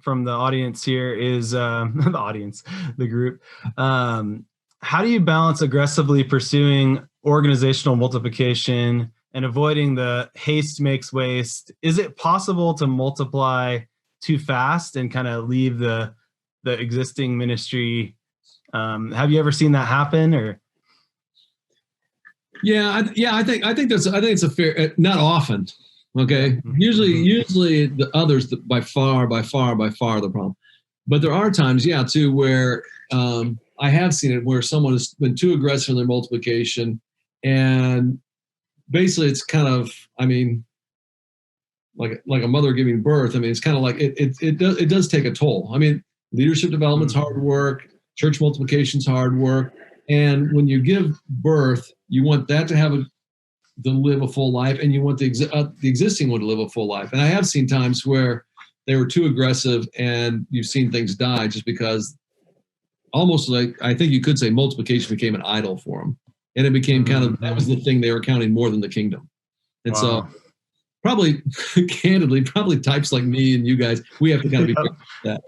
from the audience here is the group. How do you balance aggressively pursuing organizational multiplication and avoiding the haste makes waste? Is it possible to multiply too fast and kind of leave the existing ministry? Have you ever seen that happen? Or I think it's a fair, not often. Okay. Usually the others by far the problem. But there are times, too, where I have seen it where someone has been too aggressive in their multiplication, and basically it's kind of, like a mother giving birth. It's kind of like it does take a toll. Leadership development's hard work, church multiplication's hard work, and when you give birth, you want that to live a full life, and you want the existing one to live a full life. And I have seen times where they were too aggressive, and you've seen things die just because, almost like, I think you could say, multiplication became an idol for them, and it became kind of, that was the thing they were counting more than the kingdom. And so, probably, candidly, types like me and you guys, we have to kind of be that.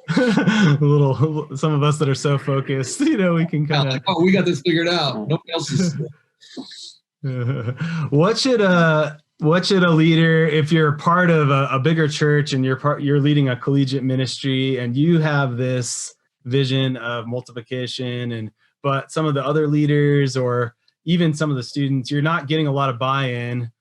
Some of us that are so focused, we can kind of, we got this figured out. Nobody else is. What should a leader, if you're part of a bigger church and you're leading a collegiate ministry and you have this vision of multiplication, but some of the other leaders or even some of the students, you're not getting a lot of buy-in,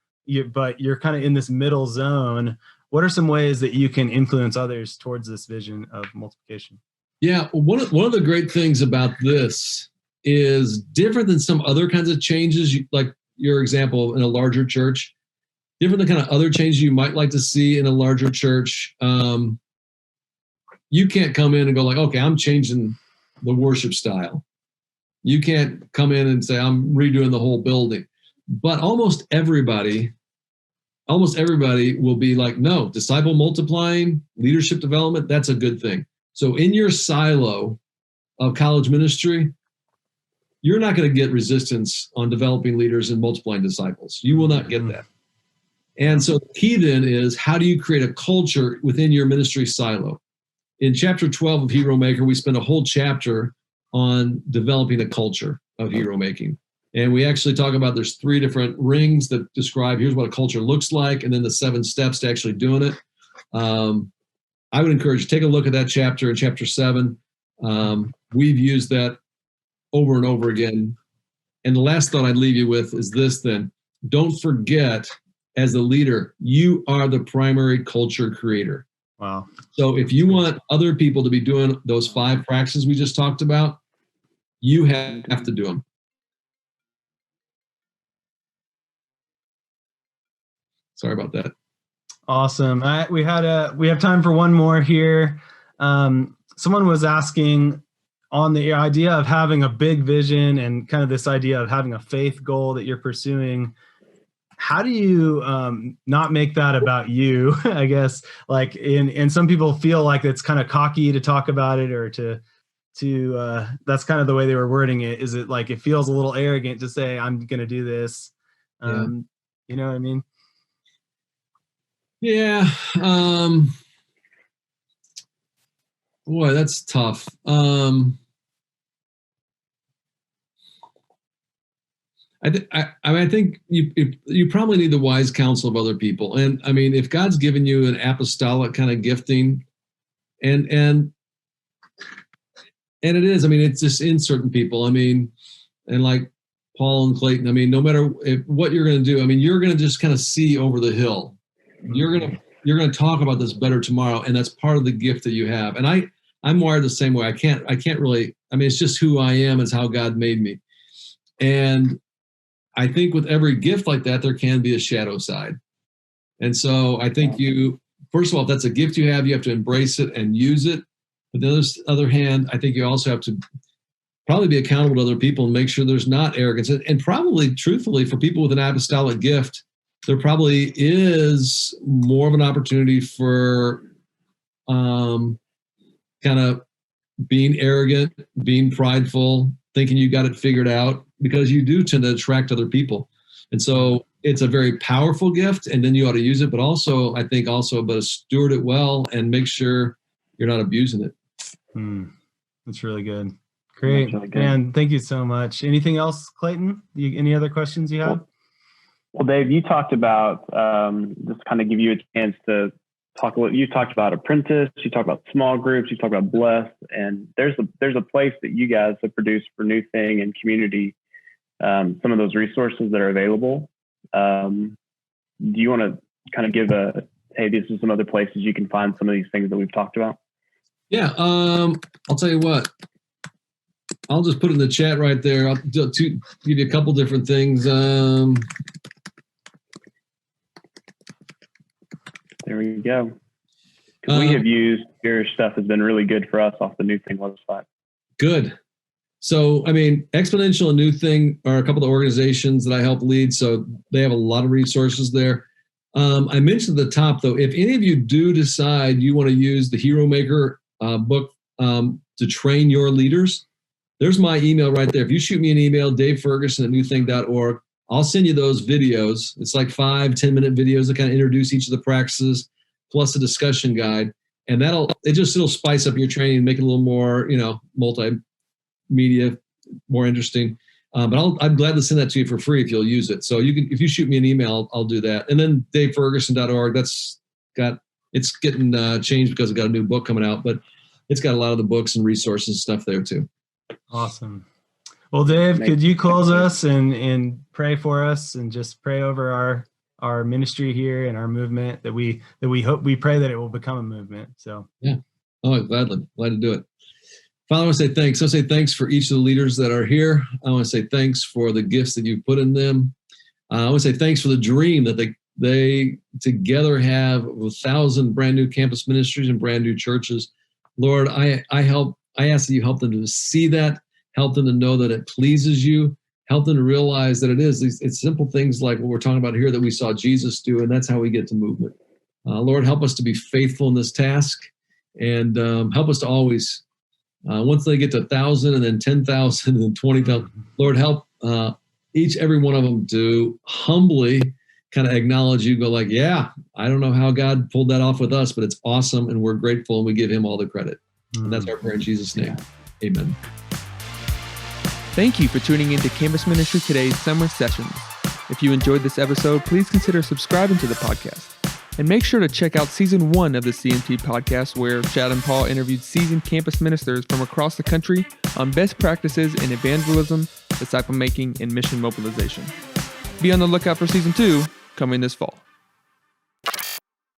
but you're kind of in this middle zone. What are some ways that you can influence others towards this vision of multiplication? Yeah, one of the great things about this is different than some other kinds of changes, like your example in a larger church, different than kind of other changes you might like to see in a larger church. You can't come in and go like, okay, I'm changing the worship style. You can't come in and say, I'm redoing the whole building. But almost everybody will be like, no, disciple multiplying, leadership development, that's a good thing. So in your silo of college ministry, you're not going to get resistance on developing leaders and multiplying disciples. You will not get that. And so the key then is, how do you create a culture within your ministry silo? In chapter 12 of Hero Maker, we spend a whole chapter on developing a culture of hero making. And we actually talk about, there's 3 different rings that describe, here's what a culture looks like, and then the 7 steps to actually doing it. I would encourage you to take a look at that chapter in chapter 7. We've used that over and over again. And the last thought I'd leave you with is this then. Don't forget, as the leader, you are the primary culture creator. Wow. So if you want other people to be doing those 5 practices we just talked about, you have to do them. Sorry about that. Awesome. We have time for one more here. Someone was asking on the idea of having a big vision and kind of this idea of having a faith goal that you're pursuing. How do you not make that about you? I guess, like, and some people feel like it's kind of cocky to talk about it, or to that's kind of the way they were wording it. Is it like, it feels a little arrogant to say, I'm going to do this? You know what I mean? Yeah. Boy, that's tough. I think you probably need the wise counsel of other people. And if God's given you an apostolic kind of gifting, and it is, it's just in certain people. And like Paul and Clayton, no matter what you're going to do, you're going to just kind of see over the hill. You're going to talk about this better tomorrow, and that's part of the gift that you have. And I'm wired the same way. I can't really. It's just who I am. It's how God made me. And I think with every gift like that, there can be a shadow side. And so I think first of all, if that's a gift you have to embrace it and use it. But on the other hand, I think you also have to probably be accountable to other people and make sure there's not arrogance. And probably, truthfully, for people with an apostolic gift, there probably is more of an opportunity for kind of being arrogant, being prideful, thinking you got it figured out, because you do tend to attract other people. And so it's a very powerful gift, and then you ought to use it, but also, I think but steward it well and make sure you're not abusing it. That's really good. Great. Really good. Man, thank you so much. Anything else, Clayton? Any other questions you have? Well, Dave, you talked about, just kind of give you a chance to talk a little. You talked about apprentice, you talked about small groups, you talked about blessed, and there's a place that you guys have produced for New Thing and community. Some of those resources that are available. Do you want to kind of give hey, these are some other places you can find some of these things that we've talked about? Yeah. I'll tell you what. I'll just put it in the chat right there. I'll give you a couple different things. There we go. We have used your stuff has been really good for us off the New Thing website. Good. So, I mean, Exponential and New Thing are a couple of organizations that I help lead. So they have a lot of resources there. I mentioned at the top, though, if any of you do decide you want to use the Hero Maker book to train your leaders, there's my email right there. If you shoot me an email, daveferguson@newthing.org, I'll send you those videos. It's like 5-10 minute videos that kind of introduce each of the practices, plus a discussion guide. And it'll spice up your training and make it a little more, multimedia, more interesting. But I'm glad to send that to you for free if you'll use it. So if you shoot me an email, I'll do that. And then daveferguson.org, it's getting changed because I've got a new book coming out, but it's got a lot of the books and resources and stuff there too. Awesome. Well, Dave, could you close us and pray for us and just pray over our ministry here and our movement that we pray that it will become a movement. So yeah. Oh, glad to do it. Father, I want to say thanks. I want to say thanks for each of the leaders that are here. I want to say thanks for the gifts that you put in them. I want to say thanks for the dream that they together have 1,000 brand new campus ministries and brand new churches. Lord, I ask that you help them to see that, help them to know that it pleases you, help them to realize that it's simple things like what we're talking about here that we saw Jesus do, and that's how we get to movement. Lord, help us to be faithful in this task, and help us to always, once they get to 1,000 and then 10,000 and then 20,000, Lord, help every one of them to humbly kind of acknowledge you, go like, yeah, I don't know how God pulled that off with us, but it's awesome, and we're grateful, and we give him all the credit. And that's our prayer in Jesus' name. Yeah. Amen. Thank you for tuning into Campus Ministry Today's Summer Sessions. If you enjoyed this episode, please consider subscribing to the podcast. And make sure to check out Season 1 of the CMT podcast, where Chad and Paul interviewed seasoned campus ministers from across the country on best practices in evangelism, disciple making, and mission mobilization. Be on the lookout for Season 2 coming this fall.